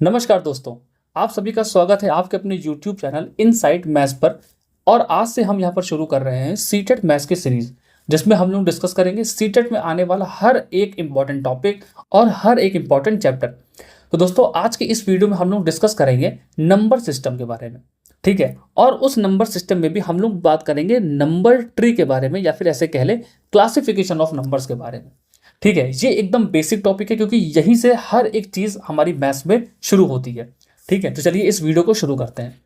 नमस्कार दोस्तों, आप सभी का स्वागत है आपके अपने YouTube चैनल इनसाइट मैथ्स पर। और आज से हम यहाँ पर शुरू कर रहे हैं सीटेट मैथ्स की सीरीज, जिसमें हम लोग डिस्कस करेंगे सीटेट में आने वाला हर एक इम्पॉर्टेंट टॉपिक और हर एक इम्पॉर्टेंट चैप्टर। तो दोस्तों, आज के इस वीडियो में हम लोग डिस्कस करेंगे नंबर सिस्टम के बारे में, ठीक है। और उस नंबर सिस्टम में भी हम लोग बात करेंगे नंबर ट्री के बारे में, या फिर ऐसे कह ले क्लासिफिकेशन ऑफ नंबर्स के बारे में, ठीक है। ये एकदम बेसिक टॉपिक है क्योंकि यहीं से हर एक चीज़ हमारी मैथ्स में शुरू होती है, ठीक है। तो चलिए इस वीडियो को शुरू करते हैं।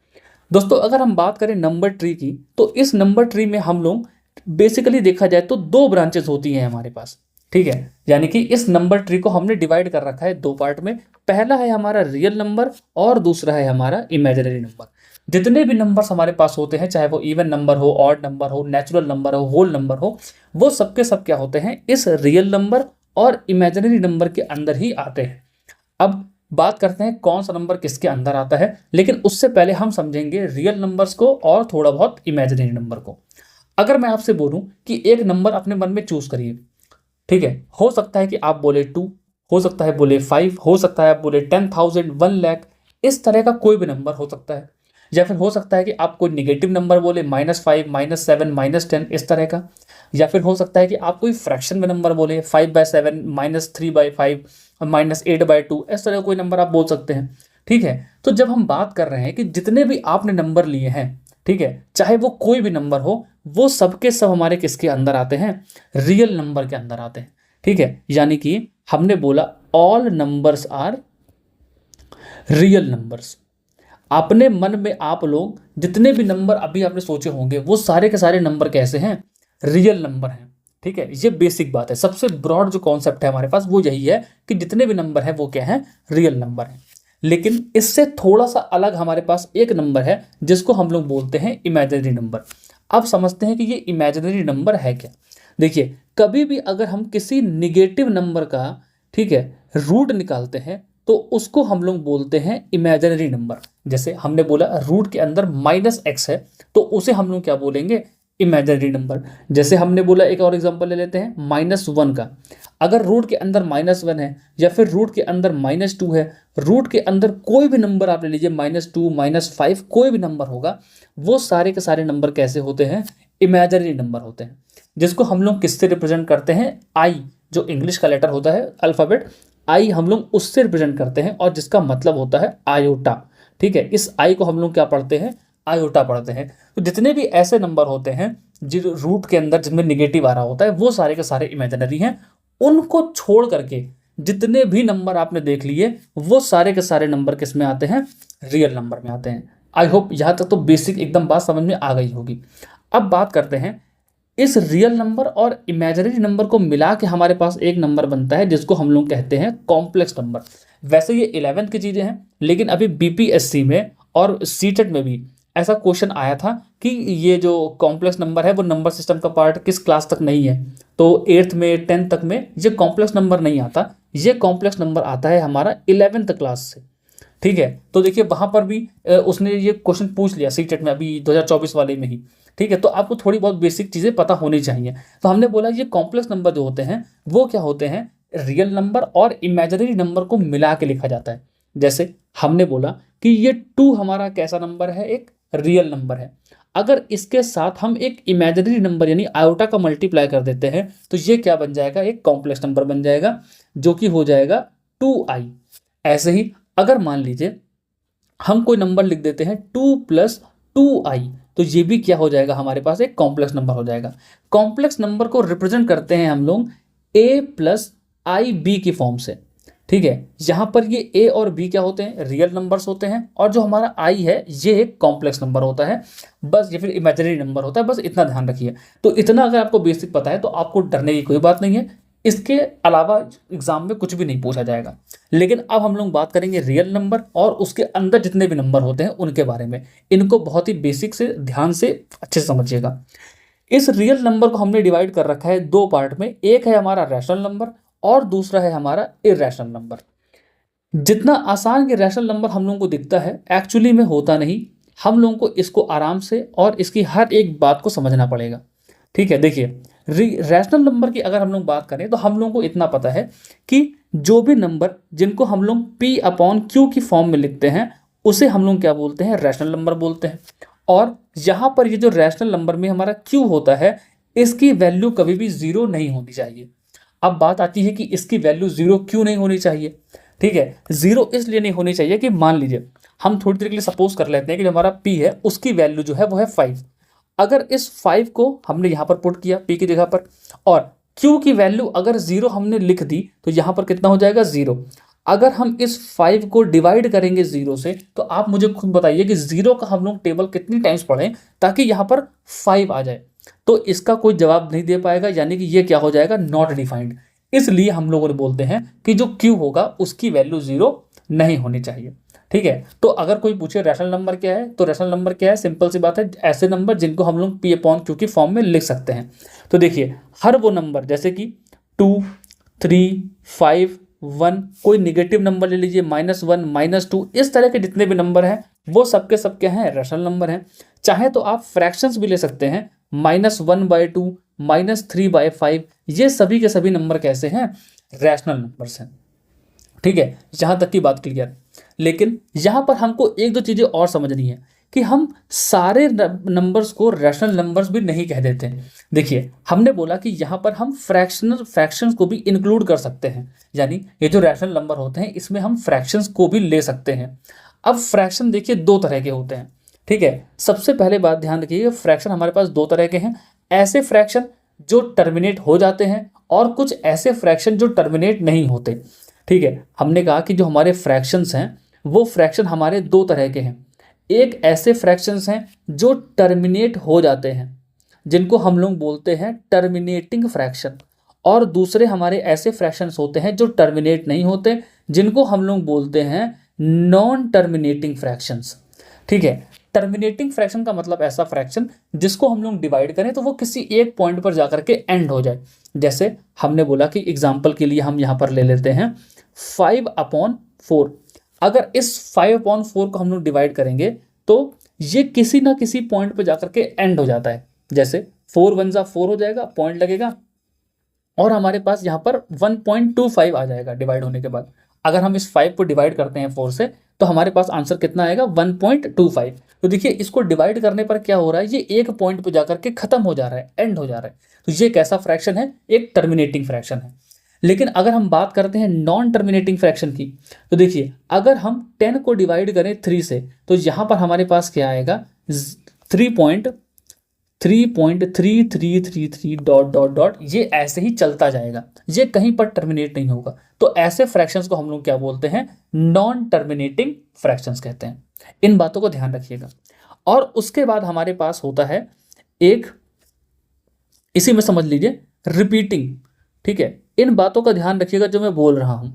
दोस्तों, अगर हम बात करें नंबर ट्री की, तो इस नंबर ट्री में हम लोग बेसिकली देखा जाए तो दो ब्रांचेस होती हैं हमारे पास, ठीक है। यानी कि इस नंबर ट्री को हमने डिवाइड कर रखा है दो पार्ट में। पहला है हमारा रियल नंबर और दूसरा है हमारा इमेजिनरी नंबर। जितने भी नंबर्स हमारे पास होते हैं, चाहे वो इवन नंबर हो, ऑड नंबर हो, नेचुरल नंबर हो, होल नंबर हो, वो सबके सब क्या होते हैं, इस रियल नंबर और इमेजिनरी नंबर के अंदर ही आते हैं। अब बात करते हैं कौन सा नंबर किसके अंदर आता है, लेकिन उससे पहले हम समझेंगे रियल नंबर्स को और थोड़ा बहुत इमेजिनरी नंबर को। अगर मैं आपसे बोलूं कि एक नंबर अपने मन में चूज करिए, ठीक है। हो सकता है कि आप बोले 2, हो सकता है बोले 5, हो सकता है आप बोले 10,000, 1 लाख, इस तरह का कोई भी नंबर हो सकता है। या फिर हो सकता है कि आप कोई निगेटिव नंबर बोले -5, -7, -10, इस तरह का। या फिर हो सकता है कि आप कोई फ्रैक्शन में नंबर बोले 5/7, -3/5, -8/2, इस तरह का कोई नंबर आप बोल सकते हैं, ठीक है। तो जब हम बात कर रहे हैं कि जितने भी आपने नंबर लिए हैं, ठीक है, चाहे वो कोई भी नंबर हो, वो सबके सब हमारे किसके अंदर आते हैं, रियल नंबर के अंदर आते हैं, ठीक है। यानी कि हमने बोला all numbers are real numbers. अपने मन में आप लोग जितने भी नंबर अभी आपने सोचे होंगे, वो सारे के सारे नंबर कैसे हैं, रियल नंबर हैं, ठीक है। ये बेसिक बात है, सबसे ब्रॉड जो कॉन्सेप्ट है हमारे पास वो यही है कि जितने भी नंबर हैं वो क्या हैं, रियल नंबर हैं। लेकिन इससे थोड़ा सा अलग हमारे पास एक नंबर है जिसको हम लोग बोलते हैं इमेजिनरी नंबर। अब समझते हैं कि ये इमेजिनरी नंबर है क्या। देखिए, कभी भी अगर हम किसी निगेटिव नंबर का, ठीक है, रूट निकालते हैं तो उसको हम लोग बोलते हैं इमेजिनरी नंबर। जैसे हमने बोला रूट के अंदर -x है, तो उसे हम लोग क्या बोलेंगे, इमेजिनरी नंबर। जैसे हमने बोला, एक और एग्जांपल ले लेते हैं -1 का। अगर रूट के अंदर -1 है या फिर रूट के अंदर -2 है, रूट के अंदर कोई भी नंबर आप ले लीजिए, -2, -5, कोई भी नंबर होगा, वो सारे के सारे नंबर कैसे होते हैं, इमेजिनरी नंबर होते हैं। जिसको हम लोग किससे रिप्रेजेंट करते हैं, आई, जो इंग्लिश का लेटर होता है अल्फ़ाबेट आई, हम लोग उससे रिप्रेजेंट करते हैं, और जिसका मतलब होता है आयोटा, ठीक है। इस आई को हम लोग क्या पढ़ते हैं, आयोटा पढ़ते हैं। तो जितने भी ऐसे नंबर होते हैं जो रूट के अंदर जिनमें निगेटिव आ रहा होता है, वो सारे के सारे इमेजिनरी हैं। उनको छोड़ करके जितने भी नंबर आपने देख लिए, वो सारे के सारे नंबर किस में आते हैं, रियल नंबर में आते हैं। आई होप यहाँ तक तो बेसिक एकदम बात समझ में आ गई होगी। अब बात करते हैं, इस रियल नंबर और इमेजिनरी नंबर को मिला के हमारे पास एक नंबर बनता है जिसको हम लोग कहते हैं कॉम्प्लेक्स नंबर। वैसे ये 11th की चीज़ें हैं, लेकिन अभी बीपीएससी में और सीटेट में भी ऐसा क्वेश्चन आया था कि ये जो कॉम्प्लेक्स नंबर है वो नंबर सिस्टम का पार्ट किस क्लास तक नहीं है। तो 8th में 10th तक में ये कॉम्प्लेक्स नंबर नहीं आता, ये कॉम्प्लेक्स नंबर आता है हमारा 11th क्लास से, ठीक है। तो देखिए वहाँ पर भी उसने ये क्वेश्चन पूछ लिया सीटेट में, अभी 2024 वाले में ही, ठीक है। तो आपको थोड़ी बहुत बेसिक चीज़ें पता होनी चाहिए। तो हमने बोला ये कॉम्प्लेक्स नंबर जो होते हैं वो क्या होते हैं, रियल नंबर और इमेजिनरी नंबर को मिला के लिखा जाता है। जैसे हमने बोला कि ये 2 हमारा कैसा नंबर है, एक रियल नंबर है। अगर इसके साथ हम एक इमेजिनरी नंबर यानी आयोटा का मल्टीप्लाई कर देते हैं तो ये क्या बन जाएगा, एक कॉम्प्लेक्स नंबर बन जाएगा, जो कि हो जाएगा 2i। ऐसे ही अगर मान लीजिए हम कोई नंबर लिख देते हैं 2 + 2i, तो ये भी क्या हो जाएगा, हमारे पास एक कॉम्प्लेक्स नंबर हो जाएगा। कॉम्प्लेक्स नंबर को रिप्रेजेंट करते हैं हम लोग a + ib की फॉर्म से, ठीक है। यहाँ पर ये a और b क्या होते हैं, रियल नंबर्स होते हैं, और जो हमारा i है ये एक कॉम्प्लेक्स नंबर होता है, बस, ये फिर इमेजिनरी नंबर होता है, बस इतना ध्यान रखिए। तो इतना अगर आपको बेसिक पता है तो आपको डरने की कोई बात नहीं है, इसके अलावा एग्जाम में कुछ भी नहीं पूछा जाएगा। लेकिन अब हम लोग बात करेंगे रियल नंबर और उसके अंदर जितने भी नंबर होते हैं उनके बारे में। इनको बहुत ही बेसिक से ध्यान से अच्छे से समझिएगा। इस रियल नंबर को हमने डिवाइड कर रखा है दो पार्ट में, एक है हमारा रैशनल नंबर और दूसरा है हमारा इरेशनल नंबर। जितना आसान ये रैशनल नंबर हम लोगों को दिखता है, एक्चुअली में होता नहीं। हम लोगों को इसको आराम से और इसकी हर एक बात को समझना पड़ेगा, ठीक है। देखिए, रैशनल नंबर की अगर हम लोग बात करें तो हम लोगों को इतना पता है कि जो भी नंबर जिनको हम लोग p अपॉन क्यू की फॉर्म में लिखते हैं उसे हम लोग क्या बोलते हैं, रैशनल नंबर बोलते हैं। और यहाँ पर ये जो रैशनल नंबर में हमारा q होता है, इसकी वैल्यू कभी भी जीरो नहीं होनी चाहिए। अब बात आती है कि इसकी वैल्यू जीरो क्यों नहीं होनी चाहिए। ठीक है, जीरो इसलिए नहीं होनी चाहिए कि मान लीजिए हम थोड़ी देर के लिए सपोज कर लेते हैं कि जो हमारा p है उसकी वैल्यू जो है वो है 5। अगर इस 5 को हमने यहाँ पर पुट किया p की जगह पर, और q की वैल्यू अगर जीरो हमने लिख दी तो यहाँ पर कितना हो जाएगा, जीरो। अगर हम इस 5 को डिवाइड करेंगे जीरो से, तो आप मुझे खुद बताइए कि जीरो का हम लोग टेबल कितनी टाइम्स पढ़ें ताकि यहाँ पर 5 आ जाए। तो इसका कोई जवाब नहीं दे पाएगा, यानी कि ये क्या हो जाएगा, नॉट डिफाइंड। इसलिए हम लोग बोलते हैं कि जो q होगा उसकी वैल्यू जीरो नहीं होनी चाहिए। ठीक है, तो अगर कोई पूछे रैशनल नंबर क्या है, तो रैशनल नंबर क्या है, सिंपल सी बात है, ऐसे नंबर जिनको हम लोग p अपॉन q की फॉर्म में लिख सकते हैं। तो देखिए हर वो नंबर जैसे कि 2, 3, 5, 1, कोई निगेटिव नंबर ले लीजिए, -1, -2, इस तरह के जितने भी नंबर हैं वो सबके सब क्या हैं, रैशनल नंबर हैं। चाहे तो आप फ्रैक्शंस भी ले सकते हैं, -1/2, -3/5, ये सभी के सभी नंबर कैसे हैं, रैशनल नंबर्स हैं। ठीक है, यहाँ तक की बात क्लियर। लेकिन यहाँ पर हमको एक दो चीज़ें और समझनी है कि हम सारे नंबर्स को रैशनल नंबर्स भी नहीं कह देते। देखिए हमने बोला कि यहाँ पर हम फ्रैक्शंस को भी इंक्लूड कर सकते हैं, यानी ये जो रैशनल नंबर होते हैं इसमें हम फ्रैक्शंस को भी ले सकते हैं। अब फ्रैक्शन देखिए दो तरह के होते हैं। ठीक है, सबसे पहले बात ध्यान रखिएगा, फ्रैक्शन हमारे पास दो तरह के हैं। ऐसे फ्रैक्शन जो टर्मिनेट हो जाते हैं और कुछ ऐसे फ्रैक्शन जो टर्मिनेट नहीं होते। ठीक है, हमने कहा कि जो हमारे फ्रैक्शंस हैं वो फ्रैक्शन हमारे दो तरह के हैं। एक ऐसे फ्रैक्शंस हैं जो टर्मिनेट हो जाते हैं जिनको हम लोग बोलते हैं टर्मिनेटिंग फ्रैक्शन, और दूसरे हमारे ऐसे फ्रैक्शंस होते हैं जो टर्मिनेट नहीं होते जिनको हम लोग बोलते हैं नॉन टर्मिनेटिंग फ्रैक्शंस। ठीक है, टर्मिनेटिंग फ्रैक्शन का मतलब ऐसा फ्रैक्शन जिसको हम लोग डिवाइड करें तो वो किसी एक पॉइंट पर जाकर के एंड हो जाए। जैसे हमने बोला कि एग्जाम्पल के लिए हम यहाँ पर ले लेते हैं 5/4। अगर इस 5/4 को हम लोग डिवाइड करेंगे तो ये किसी ना किसी पॉइंट पर जाकर के एंड हो जाता है। जैसे 4 1 जा 4 हो जाएगा, पॉइंट लगेगा, और हमारे पास यहाँ पर 1.25 आ जाएगा डिवाइड होने के बाद। अगर हम इस 5 को डिवाइड करते हैं 4 से तो हमारे पास आंसर कितना आएगा, 1.25। तो देखिए इसको डिवाइड करने पर क्या हो रहा है, ये एक पॉइंट पे जाकर के खत्म हो जा रहा है, एंड हो जा रहा है। तो ये कैसा फ्रैक्शन है, एक टर्मिनेटिंग फ्रैक्शन है। लेकिन अगर हम बात करते हैं नॉन टर्मिनेटिंग फ्रैक्शन की, तो देखिए अगर हम 10 को डिवाइड करें 3 से तो यहाँ पर हमारे पास क्या आएगा, 3.3333 डॉट डॉट डॉट, ये ऐसे ही चलता जाएगा, ये कहीं पर टर्मिनेट नहीं होगा। तो ऐसे फ्रैक्शंस को हम लोग क्या बोलते हैं, नॉन टर्मिनेटिंग फ्रैक्शंस कहते हैं। इन बातों को ध्यान रखिएगा। और उसके बाद हमारे पास होता है एक, इसी में समझ लीजिए रिपीटिंग। ठीक है, इन बातों का ध्यान रखिएगा जो मैं बोल रहा हूं।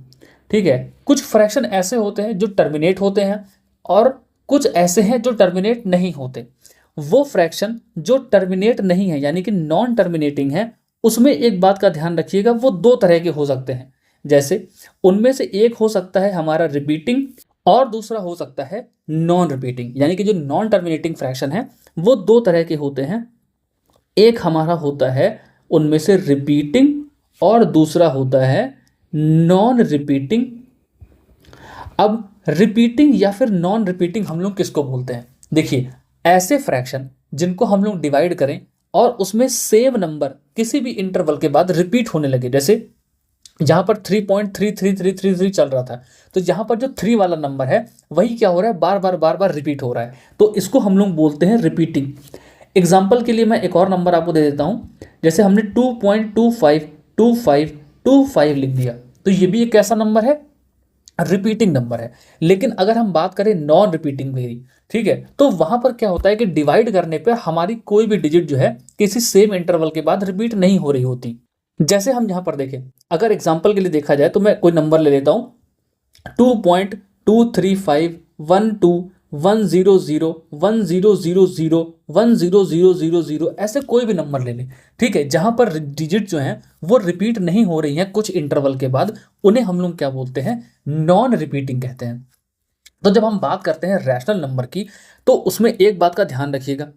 ठीक है, कुछ फ्रैक्शन ऐसे होते हैं जो टर्मिनेट होते हैं और कुछ ऐसे हैं जो टर्मिनेट नहीं होते। वो फ्रैक्शन जो टर्मिनेट नहीं है यानी कि नॉन टर्मिनेटिंग है, उसमें एक बात का ध्यान रखिएगा, वो दो तरह के हो सकते हैं। जैसे उनमें से एक हो सकता है हमारा रिपीटिंग और दूसरा हो सकता है नॉन रिपीटिंग। यानी कि जो नॉन टर्मिनेटिंग फ्रैक्शन है वो दो तरह के होते हैं। एक हमारा होता है उनमें से रिपीटिंग और दूसरा होता है नॉन रिपीटिंग। अब रिपीटिंग या फिर नॉन रिपीटिंग हम लोग किसको बोलते हैं, देखिए ऐसे फ्रैक्शन जिनको हम लोग डिवाइड करें और उसमें सेम नंबर किसी भी इंटरवल के बाद रिपीट होने लगे। जैसे यहाँ पर 3.33333 चल रहा था, तो यहाँ पर जो 3 वाला नंबर है वही क्या हो रहा है, बार बार रिपीट हो रहा है, तो इसको हम लोग बोलते हैं रिपीटिंग। एग्जाम्पल के लिए मैं एक और नंबर आपको दे देता हूँ। जैसे हमने 2.252525 लिख दिया, तो ये भी एक कैसा नंबर है, रिपीटिंग नंबर है। लेकिन अगर हम बात करें नॉन रिपीटिंग वेरी, ठीक है, तो वहां पर क्या होता है कि डिवाइड करने पे हमारी कोई भी डिजिट जो है किसी सेम इंटरवल के बाद रिपीट नहीं हो रही होती। जैसे हम यहाँ पर देखें, अगर एग्जांपल के लिए देखा जाए तो मैं कोई नंबर ले लेता हूँ 2.23510010010001000, ऐसे कोई भी नंबर ले लें। ठीक है, जहां पर डिजिट जो हैं वो रिपीट नहीं हो रही हैं कुछ इंटरवल के बाद, उन्हें हम लोग क्या बोलते हैं, नॉन रिपीटिंग कहते हैं। तो जब हम बात करते हैं रैशनल नंबर की, तो उसमें एक बात का ध्यान रखिएगा।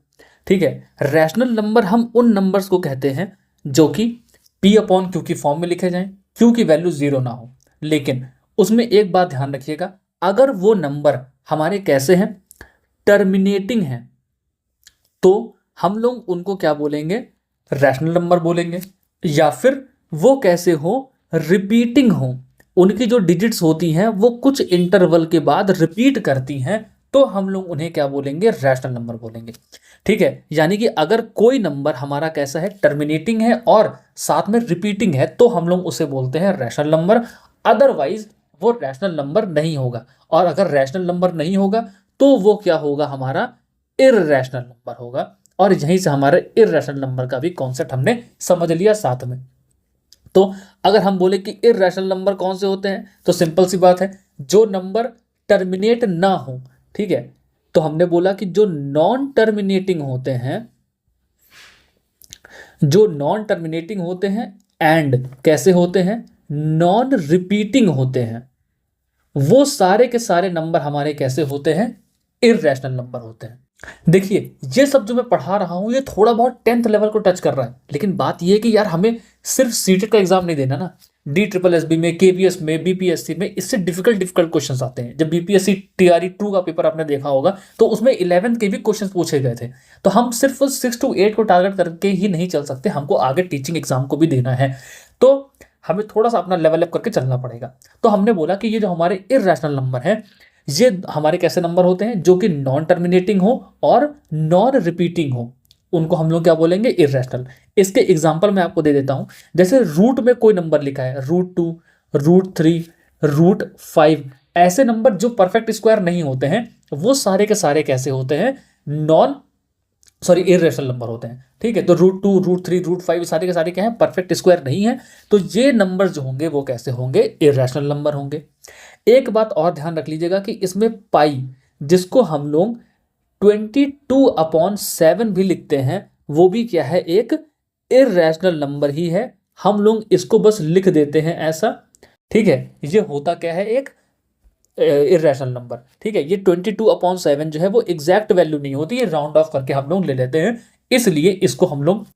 ठीक है, रैशनल नंबर हम उन नंबर्स को कहते हैं जो कि p/q की फॉर्म में लिखे जाएं, q की वैल्यू 0 ना हो। लेकिन उसमें एक बात ध्यान रखिएगा, अगर वो नंबर हमारे कैसे हैं, टर्मिनेटिंग हैं, तो हम लोग उनको क्या बोलेंगे, रैशनल नंबर बोलेंगे। या फिर वो कैसे हो, रिपीटिंग हो, उनकी जो डिजिट्स होती हैं वो कुछ इंटरवल के बाद रिपीट करती हैं, तो हम लोग उन्हें क्या बोलेंगे, रैशनल नंबर बोलेंगे। ठीक है, यानी कि अगर कोई नंबर हमारा कैसा है, टर्मिनेटिंग है और साथ में रिपीटिंग है, तो हम लोग उसे बोलते हैं रैशनल नंबर। अदरवाइज वो रैशनल नंबर नहीं होगा, और अगर रैशनल नंबर नहीं होगा तो वो क्या होगा, हमारा इर्रेशनल नंबर होगा। और यहीं से हमारे इर्रेशनल नंबर का भी कॉन्सेप्ट हमने समझ लिया साथ में। तो अगर हम बोले कि इर्रेशनल नंबर कौन से होते हैं, तो सिंपल सी बात है, जो नंबर टर्मिनेट ना हो। ठीक है, तो हमने बोला कि जो नॉन टर्मिनेटिंग होते हैं, जो नॉन टर्मिनेटिंग होते हैं एंड कैसे होते हैं, नॉन रिपीटिंग होते हैं, वो सारे के सारे नंबर हमारे कैसे होते हैं, इर्रेशनल नंबर होते हैं। देखिए, ये सब जो मैं पढ़ा रहा हूं ये थोड़ा बहुत 10th लेवल को टच कर रहा है, लेकिन बात ये है कि यार हमें सिर्फ सीटेट का एग्जाम नहीं देना ना, DSSB में, KVS में, BPSC में इससे डिफिकल्ट क्वेश्चंस आते हैं। जब BPSC TRE 2 का पेपर आपने देखा होगा तो उसमें 11th के भी क्वेश्चंस पूछे गए थे। तो हम सिर्फ 6 to 8 को टारगेट करके ही नहीं चल सकते, हमको आगे टीचिंग एग्जाम को भी देना है, तो हमें थोड़ा सा अपना लेवल अप करके चलना पड़ेगा। तो हमने बोला कि ये जो हमारे इर्रेशनल नंबर है, ये हमारे कैसे नंबर होते हैं, जो कि नॉन टर्मिनेटिंग हो और नॉन रिपीटिंग हो, उनको हम लोग क्या बोलेंगे, इर्रेशनल। इसके एग्जांपल मैं आपको दे देता हूं, जैसे रूट में कोई नंबर लिखा है, √2, √3, √5, ऐसे नंबर जो परफेक्ट स्क्वायर नहीं होते हैं, वो सारे के सारे कैसे होते हैं, इर्रेशनल नंबर होते हैं। ठीक है, तो √2, √3, √5 सारे के सारे क्या हैं, परफेक्ट स्क्वायर नहीं है, तो ये नंबर जो होंगे वो कैसे होंगे, इर्रेशनल नंबर होंगे। एक बात और ध्यान रख लीजिएगा कि इसमें पाई, जिसको हम लोग 22/7 भी लिखते हैं, वो भी क्या है, एक इर्रेशनल नंबर ही है। हम लोग इसको बस लिख देते हैं ऐसा। ठीक है, ये होता क्या है, एक इर्रेशनल नंबर। ठीक है, ये 22/7 जो है वो एग्जैक्ट वैल्यू नहीं होती, ये राउंड ऑफ करके हम लोग ले लेते हैं, इसलिए इसको हम लोग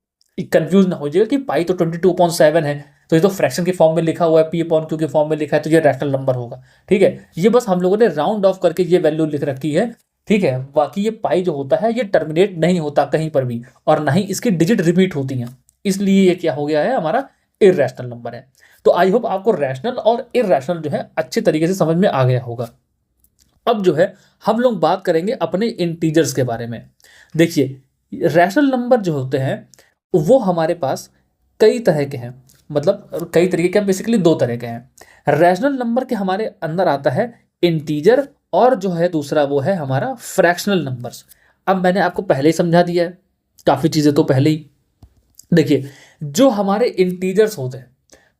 कंफ्यूज ना हो जाएगा कि पाई तो 22/7 है, तो ये तो फ्रैक्शन के फॉर्म में लिखा हुआ है, P/Q के फॉर्म में लिखा है, तो ये रैशनल नंबर होगा। ठीक है, ये बस हम लोगों ने राउंड ऑफ करके ये वैल्यू लिख रखी है। ठीक है, बाकी ये पाई जो होता है ये टर्मिनेट नहीं होता कहीं पर भी, और ना ही इसकी डिजिट रिपीट होती हैं, इसलिए ये क्या हो गया है, हमारा इर्रेशनल नंबर है। तो आई होप आपको रैशनल और इर्रेशनल जो है अच्छे तरीके से समझ में आ गया होगा। अब जो है हम लोग बात करेंगे अपने इंटीजर्स के बारे में। देखिए, रैशनल नंबर जो होते हैं वो हमारे पास कई तरह के हैं, मतलब कई तरीके के, बेसिकली 2 तरह के हैं। रैशनल नंबर के हमारे अंदर आता है इंटीजर, और जो है दूसरा वो है हमारा फ्रैक्शनल नंबर्स। अब मैंने आपको पहले ही समझा दिया है काफ़ी चीज़ें तो पहले ही। देखिए, जो हमारे इंटीजर्स होते हैं,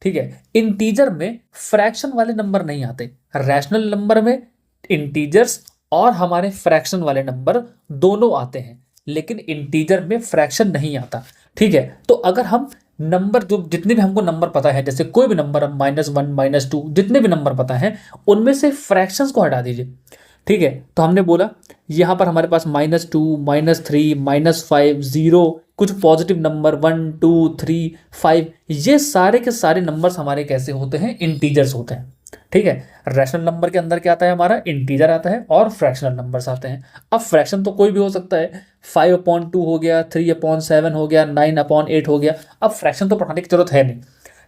ठीक है, इंटीजर में फ्रैक्शन वाले नंबर नहीं आते। रैशनल नंबर में इंटीजर्स और हमारे फ्रैक्शन वाले नंबर दोनों आते हैं, लेकिन इंटीजर में फ्रैक्शन नहीं आता। ठीक है, तो अगर हम नंबर जो जितने भी हमको नंबर पता है, जैसे कोई भी नंबर, -1, -2, जितने भी नंबर पता है, उनमें से फ्रैक्शंस को हटा दीजिए। ठीक है, तो हमने बोला यहाँ पर हमारे पास -2, -3, -5, 0, कुछ पॉजिटिव नंबर 1, 2, 3, 5, ये सारे के सारे नंबर्स हमारे कैसे होते हैं, इंटीजर्स होते हैं। ठीक है, रैशनल नंबर के अंदर क्या आता है, हमारा इंटीजर आता है और फ्रैक्शनल नंबर्स आते हैं। अब फ्रैक्शन तो कोई भी हो सकता है, 5/2 हो गया, 3/7 हो गया, 9/8 हो गया। अब फ्रैक्शन तो पढ़ाने की जरूरत है नहीं।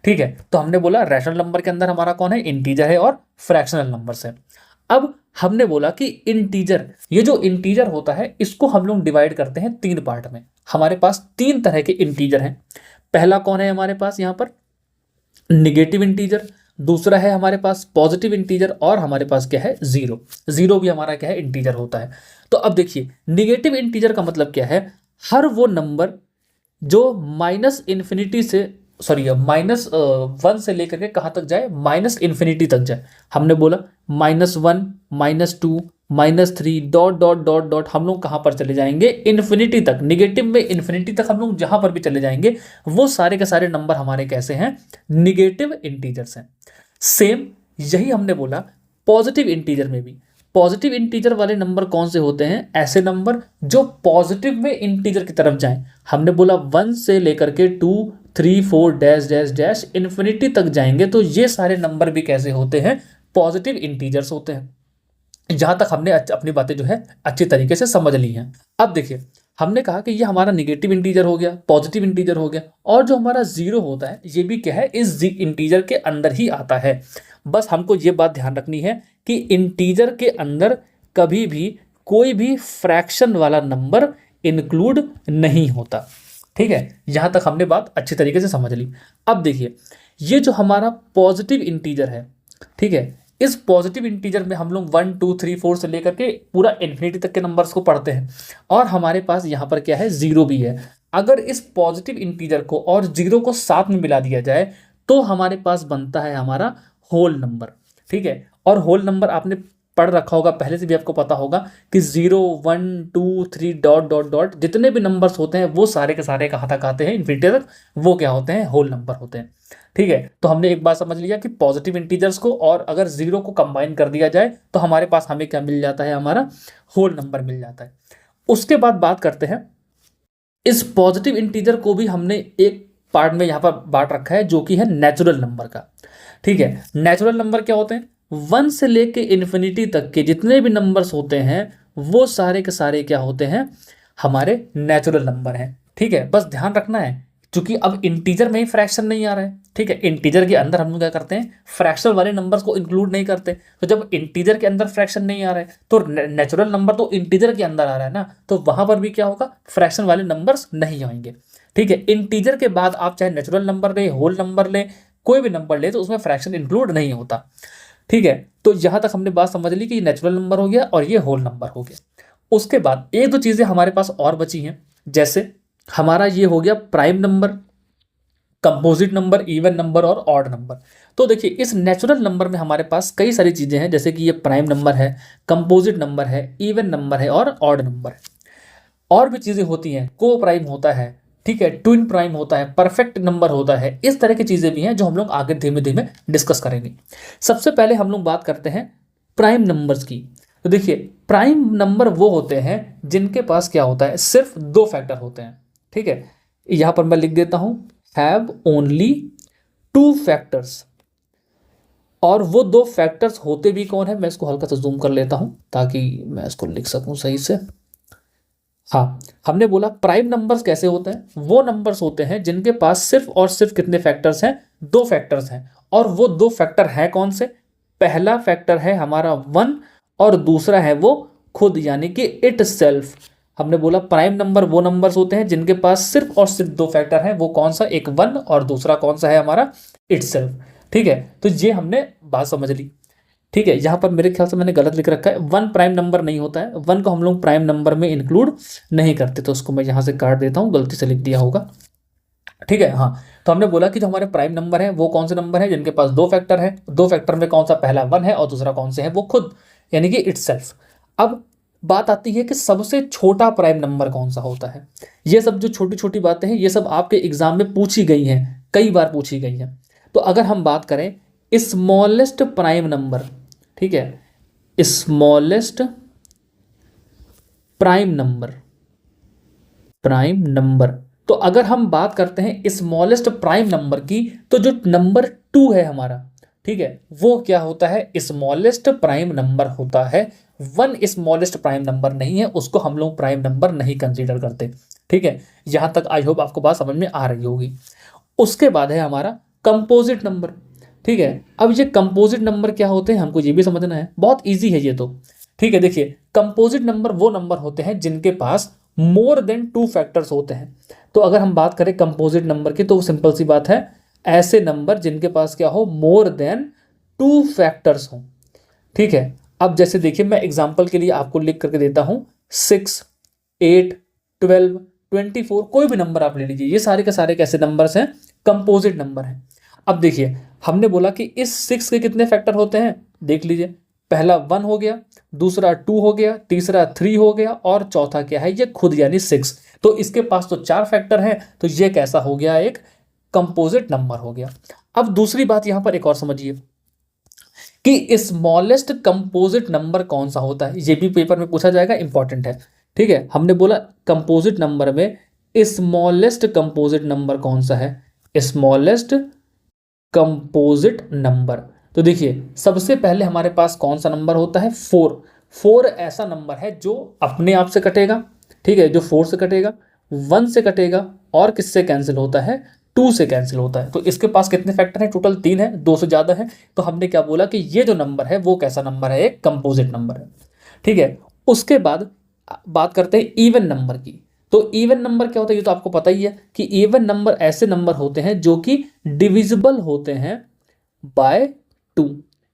ठीक है, तो हमने बोला रैशनल नंबर के अंदर हमारा कौन है, इंटीजर है और फ्रैक्शनल नंबर्स है। अब हमने बोला कि इंटीजर, ये जो इंटीजर होता है इसको हम लोग डिवाइड करते हैं 3 पार्ट में। हमारे पास 3 तरह के इंटीजर हैं। पहला कौन है हमारे पास यहाँ पर, निगेटिव इंटीजर, दूसरा है हमारे पास पॉजिटिव इंटीजर, और हमारे पास क्या है, जीरो। जीरो भी हमारा क्या है, इंटीजर होता है। तो अब देखिए, निगेटिव इंटीजर का मतलब क्या है, हर वो नंबर जो -∞ से -1 से लेकर के कहाँ तक जाए, -∞ तक जाए। हमने बोला -1, -2, -3 डॉट डॉट डॉट डॉट, हम लोग कहाँ पर चले जाएंगे, इन्फिनिटी तक। निगेटिव में इन्फिनिटी तक हम लोग जहाँ पर भी चले जाएंगे, वो सारे के सारे नंबर हमारे कैसे हैं, निगेटिव इंटीजर्स हैं। सेम यही हमने बोला पॉजिटिव इंटीजर में भी। पॉजिटिव इंटीजर वाले नंबर कौन से होते हैं, ऐसे नंबर जो पॉजिटिव में इंटीजर की तरफ जाएं। हमने बोला 1 से लेकर के 2, 3 4 डैश डैश डैश इन्फिनिटी तक जाएंगे तो ये सारे नंबर भी कैसे होते हैं, पॉजिटिव इंटीजर्स होते हैं। जहां तक हमने अपनी बातें जो है अच्छी तरीके से समझ ली हैं। अब देखिए, हमने कहा कि ये हमारा निगेटिव इंटीजर हो गया, पॉजिटिव इंटीजर हो गया, और जो हमारा जीरो होता है ये भी क्या है, इस इंटीजर के अंदर ही आता है। बस हमको ये बात ध्यान रखनी है कि इंटीजर के अंदर कभी भी कोई भी फ्रैक्शन वाला नंबर इंक्लूड नहीं होता। ठीक है, यहां तक हमने बात अच्छी तरीके से समझ ली। अब देखिए, ये जो हमारा पॉजिटिव इंटीजर है, ठीक है, इस पॉजिटिव इंटीजर में हम लोग 1 2 3 4 से लेकर के पूरा इन्फिनिटी तक के नंबर्स को पढ़ते हैं, और हमारे पास यहाँ पर क्या है, जीरो भी है। अगर इस पॉजिटिव इंटीजर को और जीरो को साथ में मिला दिया जाए तो हमारे पास बनता है हमारा होल नंबर। ठीक है, और होल नंबर आपने पढ़ रखा होगा, पहले से भी आपको पता होगा कि 0 1 2 3 डॉट डॉट डॉट जितने भी नंबर्स होते हैं वो सारे के सारे कहाँ तक आते हैं, इन्फिनिटी तक, वो क्या होते हैं, होल नंबर होते हैं। ठीक है, तो हमने एक बात समझ लिया कि पॉजिटिव इंटीजर्स को और अगर जीरो को कंबाइन कर दिया जाए तो हमारे पास हमें क्या मिल जाता है, हमारा होल नंबर मिल जाता है। उसके बाद बात करते हैं, इस पॉजिटिव इंटीजर को भी हमने एक पार्ट में यहाँ पर बांट रखा है जो कि है नेचुरल नंबर का। ठीक है, नेचुरल नंबर क्या होते हैं, 1 से लेके इन्फिनिटी तक के जितने भी नंबर्स होते हैं वो सारे के सारे क्या होते हैं, हमारे नेचुरल नंबर हैं। ठीक है, बस ध्यान रखना है, क्योंकि अब इंटीजर में ही फ्रैक्शन नहीं आ रहा है। ठीक है, इंटीजर के अंदर हम लोग क्या करते हैं, फ्रैक्शन वाले नंबर्स को इंक्लूड नहीं करते। तो जब इंटीजर के अंदर फ्रैक्शन नहीं आ रहा है तो नेचुरल नंबर तो इंटीजर के अंदर आ रहा है ना, तो वहां पर भी क्या होगा, फ्रैक्शन वाले नंबर्स नहीं आएंगे। ठीक है, इंटीजर के बाद आप चाहे नेचुरल नंबर लें, होल नंबर लें, कोई भी नंबर ले, तो उसमें फ्रैक्शन इंक्लूड नहीं होता। ठीक है, तो यहां तक हमने बात समझ ली कि ये नेचुरल नंबर हो गया और ये होल नंबर हो गया। उसके बाद एक दो चीजें हमारे पास और बची हैं, जैसे हमारा ये हो गया prime number, composite number, even number और ऑड नंबर। तो देखिए, इस नेचुरल नंबर में हमारे पास कई सारी चीजें हैं, जैसे कि ये प्राइम नंबर है, कंपोजिट नंबर है, इवन नंबर है और ऑड नंबर है। और भी चीजें होती हैं, को प्राइम होता है, ठीक है, ट्विन प्राइम होता है, परफेक्ट नंबर होता है, इस तरह की चीजें भी हैं जो हम लोग आगे धीमे धीमे डिस्कस करेंगे। सबसे पहले हम लोग बात करते हैं प्राइम नंबर्स की। तो देखिए, प्राइम नंबर वो होते हैं जिनके पास क्या होता है, सिर्फ दो फैक्टर होते हैं। ठीक है, यहां पर मैं लिख देता हूं, हैव ओनली 2 फैक्टर्स। और वो 2 फैक्टर्स होते भी कौन है, मैं इसको हल्का सा जूम कर लेता हूं ताकि मैं इसको लिख सकूं सही से। हाँ, हमने बोला प्राइम नंबर्स कैसे होते हैं, वो नंबर्स होते हैं जिनके पास सिर्फ और सिर्फ कितने फैक्टर्स हैं, 2 फैक्टर्स हैं। और वो 2 फैक्टर हैं कौन से, पहला फैक्टर है हमारा 1 और दूसरा है वो खुद, यानी कि इट सेल्फ। हमने बोला प्राइम नंबर वो नंबर्स होते हैं जिनके पास सिर्फ और सिर्फ 2 फैक्टर हैं, वो कौन सा, एक 1 और दूसरा कौन सा है, हमारा इट सेल्फ। ठीक है, तो ये हमने बात समझ ली। ठीक है, यहाँ पर मेरे ख्याल से मैंने गलत लिख रखा है, 1 प्राइम नंबर नहीं होता है, 1 को हम लोग प्राइम नंबर में इंक्लूड नहीं करते, तो उसको मैं यहाँ से काट देता हूँ, गलती से लिख दिया होगा। ठीक है, हाँ, तो हमने बोला कि जो हमारे प्राइम नंबर है वो कौन से नंबर है, जिनके पास 2 फैक्टर है, 2 फैक्टर में कौन सा, पहला 1 है और दूसरा कौन से है, वो खुद, यानी कि इटसेल्फ। अब बात आती है कि सबसे छोटा प्राइम नंबर कौन सा होता है। ये सब जो छोटी छोटी बातें हैं ये सब आपके एग्जाम में पूछी गई हैं, कई बार पूछी गई हैं। तो अगर हम बात करें स्मॉलेस्ट प्राइम नंबर, ठीक है, स्मॉलेस्ट प्राइम नंबर, तो अगर हम बात करते हैं स्मॉलेस्ट प्राइम नंबर की, तो जो नंबर 2 है हमारा, ठीक है, वो क्या होता है, स्मॉलेस्ट प्राइम नंबर होता है। 1 स्मॉलेस्ट प्राइम नंबर नहीं है, उसको हम लोग प्राइम नंबर नहीं कंसीडर करते। ठीक है, यहां तक आई होप आपको बात समझ में आ रही होगी। उसके बाद है हमारा कंपोजिट नंबर। ठीक है, अब ये कंपोजिट नंबर क्या होते हैं हमको ये भी समझना है, बहुत इजी है ये तो। ठीक है, देखिए, कंपोजिट नंबर वो नंबर होते हैं जिनके पास मोर देन 2 फैक्टर्स होते हैं। तो अगर हम बात करें कंपोजिट नंबर की, तो सिंपल सी बात है, ऐसे नंबर जिनके पास क्या हो, मोर देन 2 फैक्टर्स हो। ठीक है, अब जैसे देखिए, मैं एग्जांपल के लिए आपको लिख करके देता हूं, 6 8 12 24, कोई भी नंबर आप ले लीजिए, ये सारे के सारे कैसे नंबर्स हैं, कंपोजिट नंबर हैं। अब देखिए, हमने बोला कि इस 6 के कितने फैक्टर होते हैं, देख लीजिए, पहला 1 हो गया, दूसरा 2 हो गया, तीसरा 3 हो गया और चौथा क्या है, ये खुद यानी 6। तो इसके पास तो 4 फैक्टर हैं, तो ये कैसा हो गया, एक कंपोजिट नंबर हो गया। अब दूसरी बात यहां पर एक और समझिए कि स्मॉलेस्ट कंपोजिट नंबर कौन सा होता है, ये भी पेपर में पूछा जाएगा, इंपॉर्टेंट है। ठीक है, हमने बोला कंपोजिट नंबर में स्मॉलेस्ट कंपोजिट नंबर कौन सा है, स्मॉलेस्ट कंपोजिट नंबर। तो देखिए सबसे पहले हमारे पास कौन सा नंबर होता है, 4। 4 ऐसा नंबर है जो अपने आप से कटेगा, ठीक है, जो 4 से कटेगा, 1 से कटेगा और किससे कैंसिल होता है, 2 से कैंसिल होता है। तो इसके पास कितने फैक्टर हैं, टोटल 3 है, 2 से ज़्यादा है। तो हमने क्या बोला कि ये जो नंबर है वो कैसा नंबर है, एक कंपोजिट नंबर है, ठीक है। उसके बाद बात करते हैं इवन नंबर की। तो इवन नंबर क्या होता है, ये तो आपको पता ही है कि इवन नंबर ऐसे नंबर होते हैं जो कि डिविजिबल होते हैं बाय 2।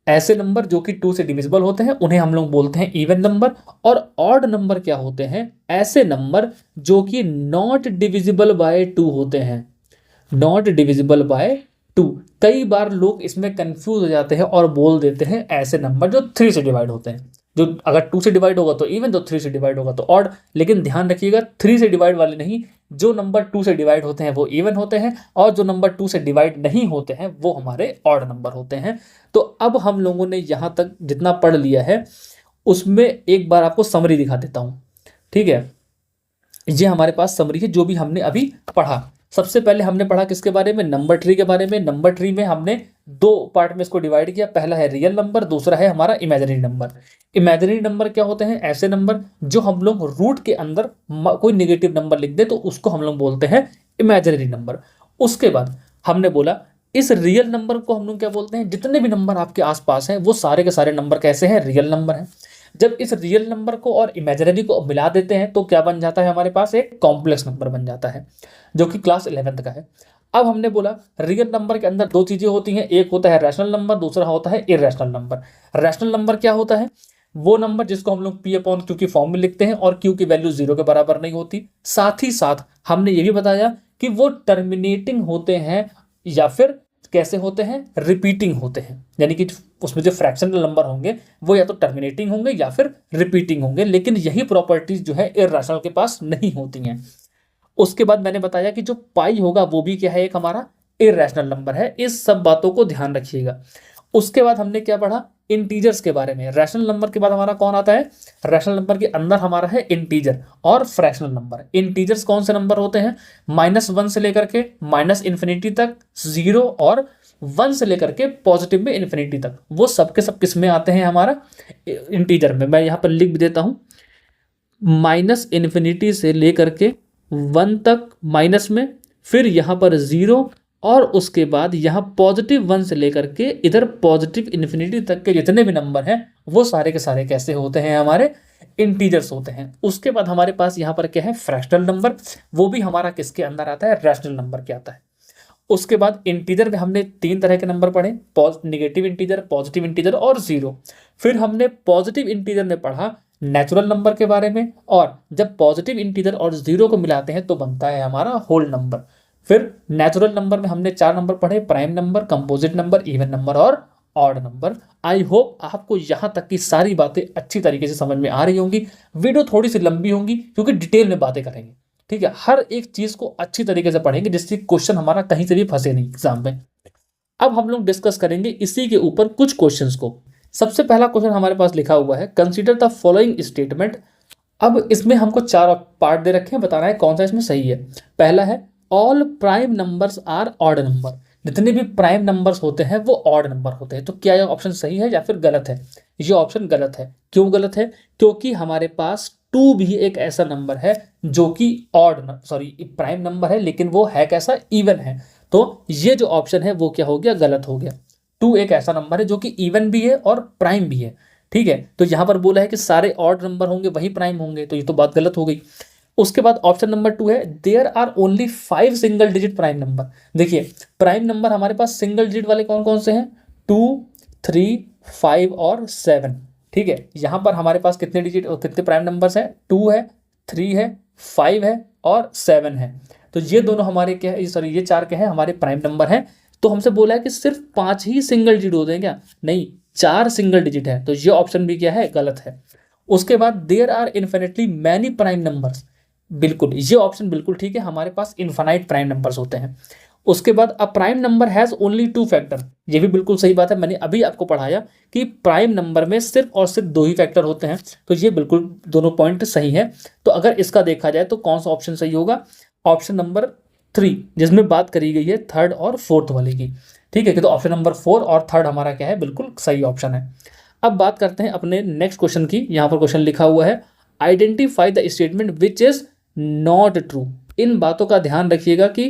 ऐसे नंबर जो कि 2 से डिविजिबल होते हैं उन्हें हम लोग बोलते हैं इवन नंबर। और ऑड नंबर क्या होते हैं, ऐसे नंबर जो कि नॉट डिविजिबल बाय 2 होते हैं, नॉट डिविजिबल बाय 2। कई बार लोग इसमें कंफ्यूज हो जाते हैं और बोल देते हैं ऐसे नंबर जो 3 से डिवाइड होते हैं, जो अगर 2 से डिवाइड होगा तो इवन, तो 3 से डिवाइड होगा तो ऑड। लेकिन ध्यान रखिएगा 3 से डिवाइड वाले नहीं, जो नंबर 2 से डिवाइड होते हैं वो इवन होते हैं, और जो नंबर 2 से डिवाइड नहीं होते हैं वो हमारे ऑड नंबर होते हैं। तो अब हम लोगों ने यहाँ तक जितना पढ़ लिया है उसमें एक बार आपको समरी दिखा देता हूँ, ठीक है। ये हमारे पास समरी है जो भी हमने अभी पढ़ा। सबसे पहले हमने पढ़ा किसके बारे में, नंबर ट्री के बारे में। नंबर ट्री में हमने 2 पार्ट में इसको डिवाइड किया, पहला है रियल नंबर, दूसरा है हमारा इमेजिनरी नंबर। इमेजिनरी नंबर क्या होते हैं, ऐसे नंबर जो हम लोग रूट के अंदर कोई नेगेटिव नंबर लिख दे तो उसको हम लोग बोलते हैं इमेजिनरी नंबर। उसके बाद हमने बोला इस रियल नंबर को हम लोग क्या बोलते हैं, जितने भी नंबर आपके आसपास हैं वो सारे के सारे नंबर कैसे हैं, रियल नंबर हैं। जब इस रियल नंबर को और इमेजिनरी को मिला देते हैं तो क्या बन जाता है, हमारे पास एक कॉम्प्लेक्स नंबर बन जाता है जो कि क्लास 11th का है। अब हमने बोला रियल नंबर के अंदर 2 चीजें होती हैं, एक होता है रैशनल नंबर, दूसरा होता है इरेशनल नंबर। रैशनल नंबर क्या होता है, वो नंबर जिसको हम लोग P/Q की फॉर्म में लिखते हैं और Q की वैल्यू 0 के बराबर नहीं होती। साथ ही साथ हमने ये भी बताया कि वो टर्मिनेटिंग होते हैं या फिर कैसे होते हैं, रिपीटिंग होते हैं, यानी कि उसमें जो फ्रैक्शनल नंबर होंगे वो या तो टर्मिनेटिंग होंगे या फिर रिपीटिंग होंगे। लेकिन यही प्रॉपर्टीज जो है इर्रेशनल के पास नहीं होती हैं। उसके बाद मैंने बताया कि जो पाई होगा वो भी क्या है, एक हमारा इर्रेशनल नंबर है। इस सब बातों को ध्यान रखिएगा। उसके बाद हमने क्या पढ़ा, इंटीजर्स के बारे में। रैशनल नंबर के बाद हमारा कौन आता है, रैशनल नंबर के अंदर हमारा है इंटीजर और फ्रैक्शनल नंबर। इंटीजर्स कौन से नंबर होते हैं, -1 से लेकर के -इन्फिनिटी तक, 0 और 1 से लेकर के पॉजिटिव में इन्फिनिटी तक, वो सब के सब किस में आते हैं, हमारा इंटीजर में। मैं यहाँ पर लिख भी देता हूँ, -इन्फिनिटी से लेकर के 1 तक माइनस में, फिर यहाँ पर 0, और उसके बाद यहाँ +1 से लेकर के इधर +इन्फिनिटी तक के जितने भी नंबर हैं वो सारे के सारे कैसे होते हैं, हमारे इंटीजर्स होते हैं। उसके बाद हमारे पास यहाँ पर क्या है, फ्रैक्शनल नंबर, वो भी हमारा किसके अंदर आता है, रैशनल नंबर के आता है। उसके बाद इंटीजर में हमने 3 तरह के नंबर पढ़े, नेगेटिव इंटीजर, पॉजिटिव इंटीजर और 0। फिर हमने पॉजिटिव इंटीजर में पढ़ा नेचुरल नंबर के बारे में, और जब पॉजिटिव इंटीजर और 0 को मिलाते हैं तो बनता है हमारा होल नंबर। फिर नेचुरल नंबर में हमने 4 नंबर पढ़े, prime number, composite number, even number और ऑड नंबर। आई होप आपको यहाँ तक की सारी बातें अच्छी तरीके से समझ में आ रही होंगी। वीडियो थोड़ी सी लंबी होंगी क्योंकि डिटेल में बातें करेंगे, ठीक है। हर एक चीज को अच्छी तरीके से पढ़ेंगे जिससे क्वेश्चन हमारा कहीं से भी फंसे नहीं एग्जाम में। अब हम लोग डिस्कस करेंगे इसी के ऊपर कुछ क्वेश्चंस को। सबसे पहला क्वेश्चन हमारे पास लिखा हुआ है, कंसीडर द फॉलोइंग स्टेटमेंट। अब इसमें हमको 4 पार्ट दे रखे हैं, बताना है कौन सा इसमें सही है। पहला है all prime numbers are odd number, जितने भी प्राइम नंबर्स होते हैं वो ऑड नंबर होते हैं। तो क्या यह ऑप्शन सही है या फिर गलत है, ये ऑप्शन गलत है। क्यों गलत है, क्योंकि हमारे पास 2 भी एक ऐसा नंबर है जो कि प्राइम नंबर है, लेकिन वो है कैसा, इवन है। तो ये जो ऑप्शन है वो क्या हो गया, गलत हो गया। 2 एक ऐसा नंबर है जो कि इवन भी है और प्राइम भी है, ठीक है। तो यहाँ पर बोला है कि सारे ऑड नंबर होंगे वही प्राइम होंगे, तो ये तो बात गलत हो गई। उसके बाद ऑप्शन नंबर 2 है there are only 5 single digit prime number. देखिए प्राइम नंबर हमारे पास सिंगल डिजिट वाले कौन कौन से हैं, 2, 3, 5 और 7, ठीक है। यहाँ पर हमारे पास कितने डिजिट और कितने प्राइम नंबर्स हैं, 2 है, 3 है, 5 है और 7 है। तो ये दोनों हमारे क्या है, सॉरी ये 4 क्या है, हमारे प्राइम नंबर हैं। तो हमसे बोला है कि सिर्फ 5 ही सिंगल डिजिट होते हैं क्या, नहीं 4 सिंगल डिजिट है। तो ये ऑप्शन भी क्या है, गलत है। उसके बाद there are infinitely many prime numbers, बिल्कुल ये ऑप्शन बिल्कुल ठीक है, हमारे पास इन्फाइनाइट प्राइम नंबर्स होते हैं। उसके बाद a prime number has only 2 factor, ये भी बिल्कुल सही बात है। मैंने अभी आपको पढ़ाया कि प्राइम नंबर में सिर्फ और सिर्फ 2 ही फैक्टर होते हैं, तो ये बिल्कुल दोनों पॉइंट सही है। तो अगर इसका देखा जाए तो कौन सा ऑप्शन सही होगा, ऑप्शन नंबर 3, जिसमें बात करी गई है थर्ड और फोर्थ वाले की। ठीक है कि तो ऑप्शन नंबर 4 और थर्ड हमारा क्या है, बिल्कुल सही ऑप्शन है। अब बात करते हैं अपने नेक्स्ट क्वेश्चन की। यहाँ पर क्वेश्चन लिखा हुआ है identify the statement which is not true. इन बातों का ध्यान रखिएगा कि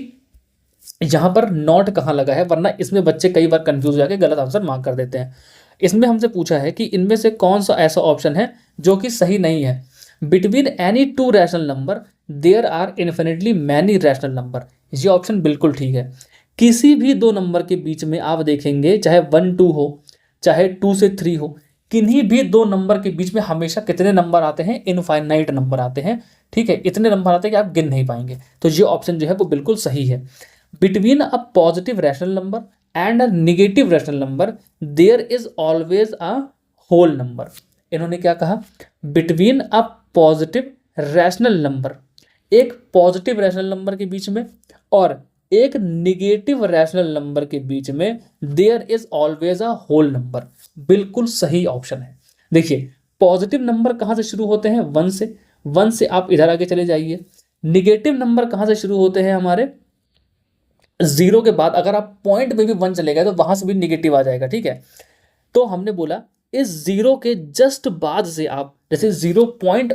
यहाँ पर नॉट कहाँ लगा है, वरना इसमें बच्चे कई बार कंफ्यूज हो जाके गलत आंसर मार्क कर देते हैं। इसमें हमसे पूछा है कि इनमें से कौन सा ऐसा ऑप्शन है जो कि सही नहीं है। Between any two rational number there are infinitely many rational number, ये ऑप्शन बिल्कुल ठीक है। किसी भी दो नंबर के बीच में आप देखेंगे, चाहे 1 2 हो, चाहे 2 से 3 हो, किन्हीं भी दो नंबर के बीच में हमेशा कितने नंबर आते हैं, इनफाइनाइट नंबर आते हैं। ठीक है, इतने नंबर आते हैं कि आप गिन नहीं पाएंगे। तो ये ऑप्शन जो है वो बिल्कुल सही है। Between a positive rational number and a negative rational number there is always a whole number. इन्होंने क्या कहा, between a positive rational number, एक पॉजिटिव रैशनल नंबर के बीच में और एक निगेटिव रैशनल नंबर के बीच में there is always a whole number. बिल्कुल सही ऑप्शन है। देखिए पॉजिटिव नंबर कहाँ से शुरू होते हैं, 1 से। 1 से आप इधर आगे चले जाइए। निगेटिव नंबर कहाँ से शुरू होते हैं हमारे, 0 के बाद अगर आप पॉइंट में भी 1 चले गए तो वहां से भी निगेटिव आ जाएगा। ठीक है, तो हमने बोला इस 0 के जस्ट बाद से आप जैसे 0 पॉइंट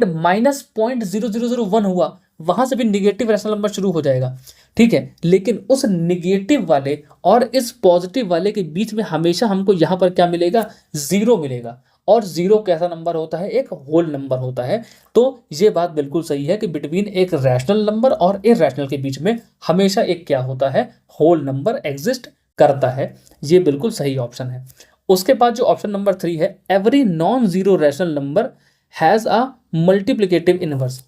माइनस .0001 हुआ, वहां से भी निगेटिव रैशनल नंबर शुरू हो जाएगा। ठीक है, लेकिन उस निगेटिव वाले और इस पॉजिटिव वाले के बीच में हमेशा हमको यहां पर क्या मिलेगा, 0 मिलेगा। और 0 कैसा नंबर होता है, एक होल नंबर होता है। तो ये बात बिल्कुल सही है कि बिटवीन एक रैशनल नंबर और इरैशनल के बीच में हमेशा एक क्या होता है, होल नंबर एग्जिस्ट करता है। ये बिल्कुल सही ऑप्शन है। उसके बाद जो ऑप्शन नंबर 3 है, every non zero rational number has a multiplicative inverse.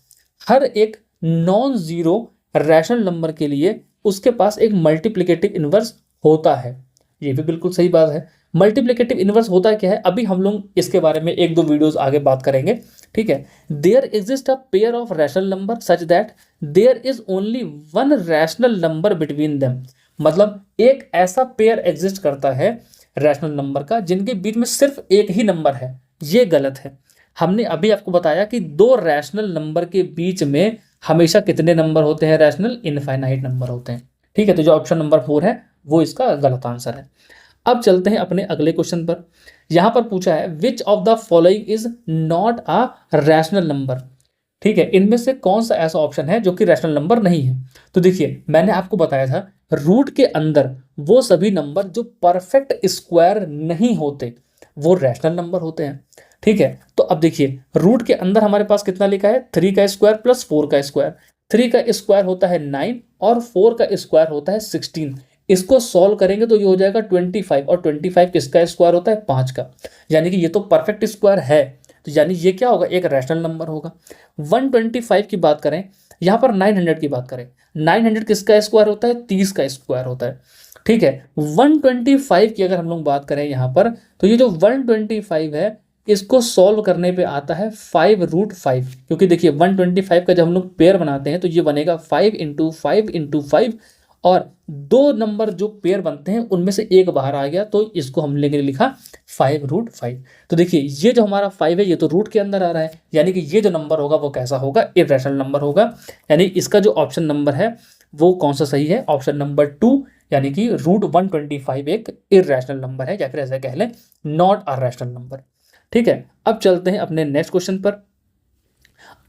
हर एक नॉन जीरो रैशनल नंबर के लिए उसके पास एक मल्टीप्लिकेटिव इनवर्स होता है। ये भी बिल्कुल सही बात है। मल्टीप्लिकेटिव इनवर्स होता है क्या है, अभी हम लोग इसके बारे में 1 2 वीडियोस आगे बात करेंगे। ठीक है, there exist a pair of rational number such that there is only one rational number between them. मतलब एक ऐसा पेयर एग्जिस्ट करता है रैशनल नंबर का जिनके बीच में सिर्फ एक ही नंबर है। ये गलत है। हमने अभी आपको बताया कि दो रैशनल नंबर के बीच में हमेशा कितने नंबर होते हैं, रैशनल, इनफाइनाइट नंबर होते हैं। ठीक है, तो जो ऑप्शन नंबर 4 है वो इसका गलत आंसर है। अब चलते हैं अपने अगले क्वेश्चन पर। यहां पर पूछा है which of the following is not a rational number. ठीक है, इनमें से कौन सा ऐसा ऑप्शन है जो कि रैशनल नंबर नहीं है। तो देखिए मैंने आपको बताया था रूट के अंदर वो सभी नंबर जो परफेक्ट स्क्वायर नहीं होते वो रैशनल नंबर होते हैं। ठीक है, तो अब देखिए रूट के अंदर हमारे पास कितना लिखा है, 3 का स्क्वायर प्लस 4 का स्क्वायर। 3 का स्क्वायर होता है 9 और 4 का स्क्वायर होता है 16। इसको सॉल्व करेंगे तो ये हो जाएगा 25, और 25 किसका स्क्वायर होता है, 5 का। यानी कि ये तो परफेक्ट स्क्वायर है, तो यानी ये क्या होगा, एक रैशनल नंबर होगा। 125 की बात करें, यहाँ पर 900 की बात करें, 900 किसका स्क्वायर होता है, 30 का स्क्वायर होता है। ठीक है, 125 की अगर हम लोग बात करें यहाँ पर, तो ये जो 125 है इसको सॉल्व करने पे आता है 5√5। क्योंकि देखिए 125 का जब हम लोग पेयर बनाते हैं तो ये बनेगा 5 × 5 × 5, और दो नंबर जो पेयर बनते हैं उनमें से एक बाहर आ गया तो इसको हम लेंगे लिखा 5√5। तो देखिए ये जो हमारा 5 है ये तो रूट के अंदर आ रहा है, यानी कि ये जो नंबर होगा वो कैसा होगा, इरैशनल नंबर होगा। यानी इसका जो ऑप्शन नंबर है वो कौन सा सही है, ऑप्शन नंबर 2, यानी कि √125 एक इरैशनल नंबर है, या फिर ऐसा कह लें नॉट अ रैशनल नंबर। ठीक है, अब चलते हैं अपने नेक्स्ट क्वेश्चन पर।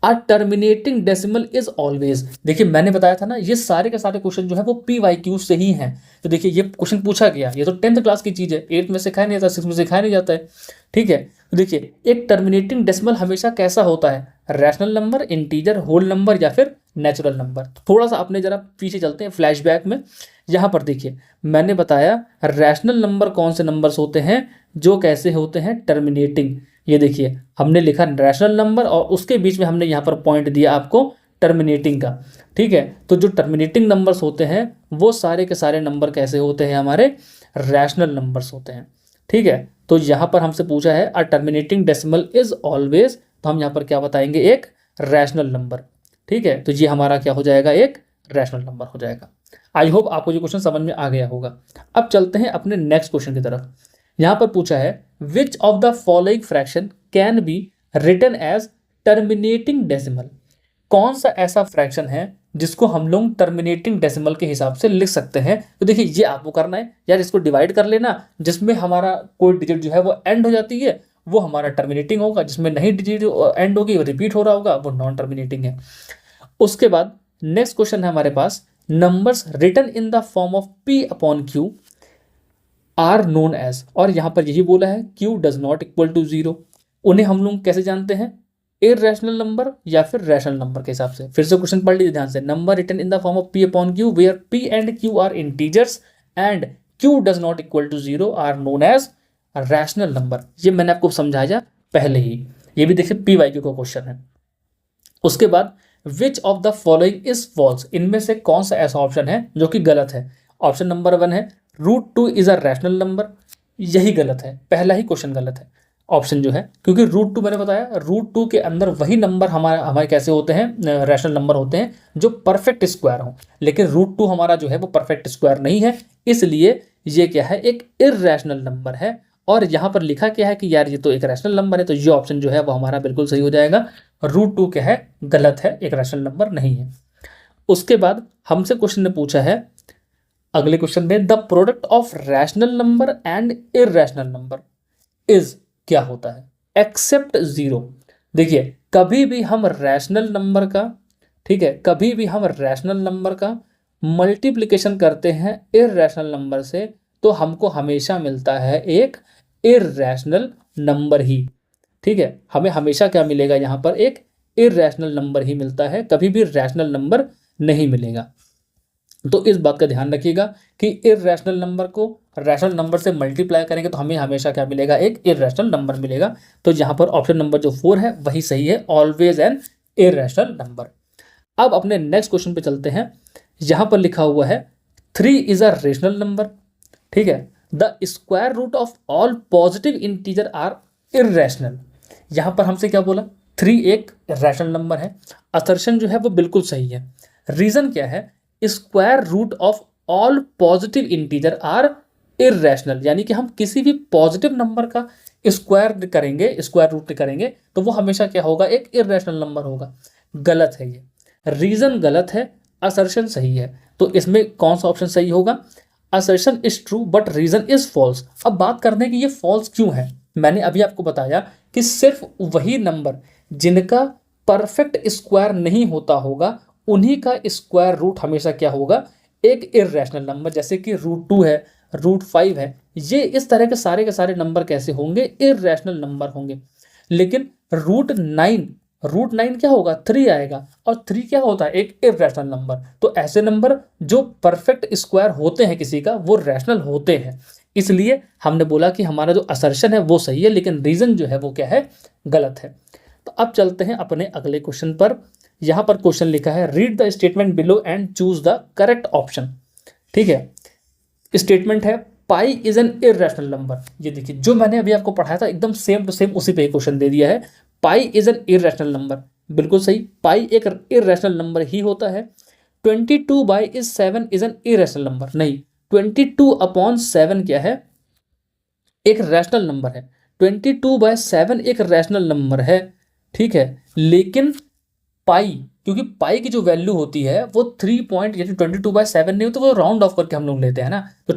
अ टर्मिनेटिंग डेसिमल इज ऑलवेज। देखिए मैंने बताया था ना ये सारे के सारे क्वेश्चन जो है वो PYQ से ही हैं। तो देखिए ये क्वेश्चन पूछा गया, ये तो 10th क्लास की चीज़ है, 8th में सिखाया नहीं जाता, 6th में सिखाया नहीं जाता है। ठीक है, तो देखिए एक टर्मिनेटिंग डेसिमल हमेशा कैसा होता है, rational number, integer, whole number या फिर नेचुरल नंबर। थोड़ा सा अपने जरा पीछे चलते हैं फ्लैशबैक में। यहाँ पर देखिए मैंने बताया रैशनल नंबर कौन से नंबर्स होते हैं जो कैसे होते हैं, टर्मिनेटिंग। ये देखिए हमने लिखा रैशनल नंबर और उसके बीच में हमने यहाँ पर पॉइंट दिया आपको टर्मिनेटिंग का। ठीक है, तो जो टर्मिनेटिंग नंबर्स होते हैं वो सारे के सारे नंबर कैसे होते हैं, हमारे रैशनल नंबर्स होते हैं। ठीक है, तो यहाँ पर हमसे पूछा है अ टर्मिनेटिंग डेसिमल इज ऑलवेज, तो हम यहाँ पर क्या बताएंगे, एक रैशनल नंबर। ठीक है, तो ये हमारा क्या हो जाएगा, एक रैशनल नंबर हो जाएगा। आई होप आपको ये क्वेश्चन समझ में आ गया होगा। अब चलते हैं अपने नेक्स्ट क्वेश्चन की तरफ। यहाँ पर पूछा है which of the following fraction can be written as terminating decimal. कौन सा ऐसा फ्रैक्शन है जिसको हम लोग टर्मिनेटिंग डेसिमल के हिसाब से लिख सकते हैं। तो देखिए ये आपको करना है यार, इसको डिवाइड कर लेना, जिसमें हमारा कोई डिजिट जो है वो एंड हो जाती है वो हमारा टर्मिनेटिंग होगा, जिसमें नहीं डिजिट एंड होगी वो रिपीट हो रहा होगा वो नॉन टर्मिनेटिंग है। उसके बाद नेक्स्ट क्वेश्चन है हमारे पास, numbers written in the form of p upon q are known as, और यहां पर यही बोला है q does not equal to 0। उन्हें हम लोग कैसे जानते हैं, इररेशनल नंबर या फिर रैशनल नंबर के हिसाब से। फिर से क्वेश्चन पढ़ लीजिए ध्यान से, number written in the form of p upon q where p and q are integers and q does not equal to 0 are known as rational number. ये मैंने आपको समझाया पहले ही, ये भी देखिए PYQ का क्वेश्चन है। उसके बाद which of the following is false, इनमें से कौन सा ऐसा ऑप्शन है जो कि गलत है। ऑप्शन नंबर 1 है √2 इज अ रैशनल नंबर, यही गलत है, पहला ही क्वेश्चन गलत है ऑप्शन जो है, क्योंकि √2 मैंने बताया √2 के अंदर वही नंबर हमारे कैसे होते हैं, रैशनल नंबर होते हैं जो परफेक्ट स्क्वायर हो, लेकिन √2 हमारा जो है वो परफेक्ट स्क्वायर नहीं है, इसलिए ये क्या है, एक इररेशनल नंबर है। और यहाँ पर लिखा क्या है कि यार ये तो एक रैशनल नंबर है, तो ये ऑप्शन जो है वो हमारा बिल्कुल सही हो जाएगा। √2 क्या है, गलत है, एक रैशनल नंबर नहीं है। उसके बाद हमसे क्वेश्चन ने पूछा है अगले क्वेश्चन में, the product of rational number and irrational number is, क्या होता है, एक्सेप्ट 0। देखिए कभी भी हम रैशनल नंबर का, ठीक है, कभी भी हम रैशनल नंबर का मल्टीप्लिकेशन करते हैं इररेशनल नंबर से तो हमको हमेशा मिलता है एक इररेशनल नंबर ही, ठीक है, हमें हमेशा क्या मिलेगा, यहाँ पर एक इररेशनल नंबर ही मिलता है, कभी भी रैशनल नंबर नहीं मिलेगा। तो इस बात का ध्यान रखिएगा कि इररेशनल नंबर को रैशनल नंबर से मल्टीप्लाई करेंगे तो हमें हमेशा क्या मिलेगा, एक इररेशनल नंबर मिलेगा। तो यहाँ पर ऑप्शन नंबर जो 4 है वही सही है, ऑलवेज एन इररेशनल नंबर। अब अपने नेक्स्ट क्वेश्चन पे चलते हैं, यहाँ पर लिखा हुआ है 3 इज अ रेशनल नंबर, ठीक है, the square root of all positive integer are irrational. यहाँ पर हमसे क्या बोला, 3 एक रैशनल नंबर है, असर्शन जो है वो बिल्कुल सही है। रीजन क्या है, square root of all positive integer are irrational, यानी कि हम किसी भी पॉजिटिव नंबर का स्क्वायर करेंगे, स्क्वायर रूट करेंगे तो वो हमेशा क्या होगा, एक इररेशनल नंबर होगा। गलत है ये, रीजन गलत है, असर्शन सही है। तो इसमें कौन सा ऑप्शन सही होगा, assertion is true but reason is false. अब बात करते हैं कि ये फॉल्स क्यों है। मैंने अभी आपको बताया कि सिर्फ वही नंबर जिनका परफेक्ट स्क्वायर नहीं होता होगा उन्हीं का स्क्वायर रूट हमेशा क्या होगा, एक इररेशनल नंबर, जैसे कि √2 है, √5 है, ये इस तरह के सारे नंबर कैसे होंगे, इररेशनल नंबर होंगे। लेकिन √9 क्या होगा, 3 आएगा, और 3 क्या होता है, एक इररेशनल नंबर। तो ऐसे नंबर जो परफेक्ट स्क्वायर होते हैं किसी का वो रैशनल होते हैं, इसलिए हमने बोला कि हमारा जो असर्शन है वो सही है, लेकिन रीजन जो है वो क्या है, गलत है। तो अब चलते हैं अपने अगले क्वेश्चन पर। यहाँ पर क्वेश्चन लिखा है, read the statement below and choose the correct option, ठीक है। स्टेटमेंट है pi is an irrational number, ये देखिए जो मैंने अभी आपको पढ़ाया था एकदम सेम टू सेम उसी पे क्वेश्चन दे दिया है। Pi is an irrational number, बिल्कुल सही, पाई एक इररेशनल नंबर ही होता है। 22/7 इज एन इररेशनल नंबर, नहीं, 22/7 क्या है, एक रैशनल नंबर है। 22/7 एक रैशनल नंबर है, ठीक है, लेकिन पाई, क्योंकि पाई की जो वैल्यू होती है वो 3 पॉइंट यानी 22/7 नहीं हो तो वो राउंड ऑफ करके हम लोग लेते हैं ना। तो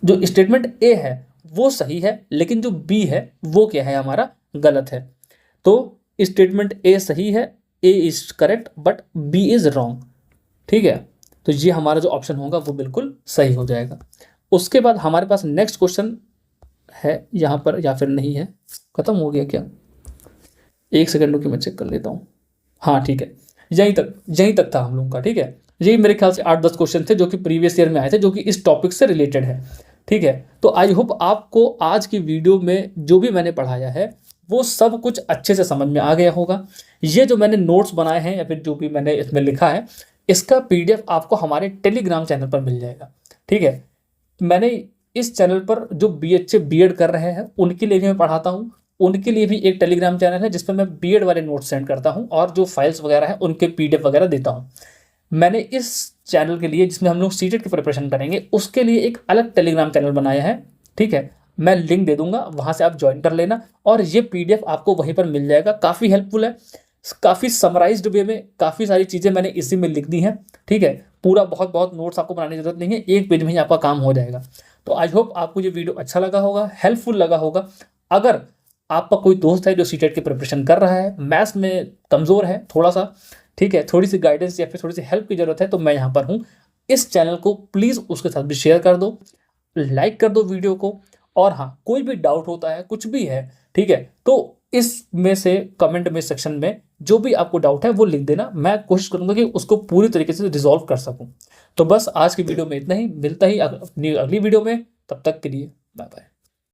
जो स्टेटमेंट ए है वो सही है, लेकिन जो बी है वो क्या है, हमारा गलत है। तो स्टेटमेंट ए सही है, A is correct but B is wrong, ठीक है। तो ये हमारा जो ऑप्शन होगा वो बिल्कुल सही हो जाएगा। उसके बाद हमारे पास नेक्स्ट क्वेश्चन है यहाँ पर, या फिर नहीं है, खत्म हो गया क्या, 1 सेकंड रुकिए मैं चेक कर लेता हूँ। हाँ ठीक है, यहीं तक था हम लोगों का, ठीक है। यही मेरे ख्याल से 8-10 क्वेश्चन थे जो कि प्रीवियस ईयर में आए थे, जो कि इस टॉपिक से रिलेटेड है, ठीक है। तो आई होप आपको आज की वीडियो में जो भी मैंने पढ़ाया है वो सब कुछ अच्छे से समझ में आ गया होगा। ये जो मैंने नोट्स बनाए हैं या फिर जो भी मैंने इसमें लिखा है, इसका PDF आपको हमारे टेलीग्राम चैनल पर मिल जाएगा, ठीक है। मैंने इस चैनल पर जो BHA B.Ed कर रहे हैं उनके लिए भी मैं पढ़ाता हूँ, उनके लिए भी एक टेलीग्राम चैनल है जिसमें मैं B.Ed वाले नोट्स सेंड करता हूँ और जो फाइल्स वगैरह हैं उनके PDF वगैरह देता हूँ। मैंने इस चैनल के लिए, जिसमें हम लोग सीटेट की प्रिपरेशन करेंगे, उसके लिए एक अलग टेलीग्राम चैनल बनाया है, ठीक है। मैं लिंक दे दूंगा, वहाँ से आप ज्वाइन कर लेना और ये PDF आपको वहीं पर मिल जाएगा। काफ़ी हेल्पफुल है, काफ़ी समराइज्ड वे में काफ़ी सारी चीज़ें मैंने इसी में लिख दी हैं, ठीक है। पूरा बहुत बहुत नोट्स आपको बनाने की जरूरत नहीं है, एक पेज में ही आपका काम हो जाएगा। तो आई होप आपको ये वीडियो अच्छा लगा होगा, हेल्पफुल लगा होगा। अगर आपका कोई दोस्त है जो सीटेट की प्रिपरेशन कर रहा है, मैथ्स में कमज़ोर है थोड़ा सा, ठीक है, थोड़ी सी गाइडेंस या फिर थोड़ी सी हेल्प की ज़रूरत है, तो मैं यहाँ पर हूँ। इस चैनल को प्लीज़ उसके साथ भी शेयर कर दो, लाइक कर दो वीडियो को। और हाँ, कोई भी डाउट होता है, कुछ भी है, ठीक है, तो इसमें से कमेंट में सेक्शन में जो भी आपको डाउट है वो लिख देना, मैं कोशिश करूंगा कि उसको पूरी तरीके से रिजॉल्व कर सकूं। तो बस आज की वीडियो में इतना ही, मिलता ही अपनी अगली वीडियो में, तब तक के लिए बाय बाय।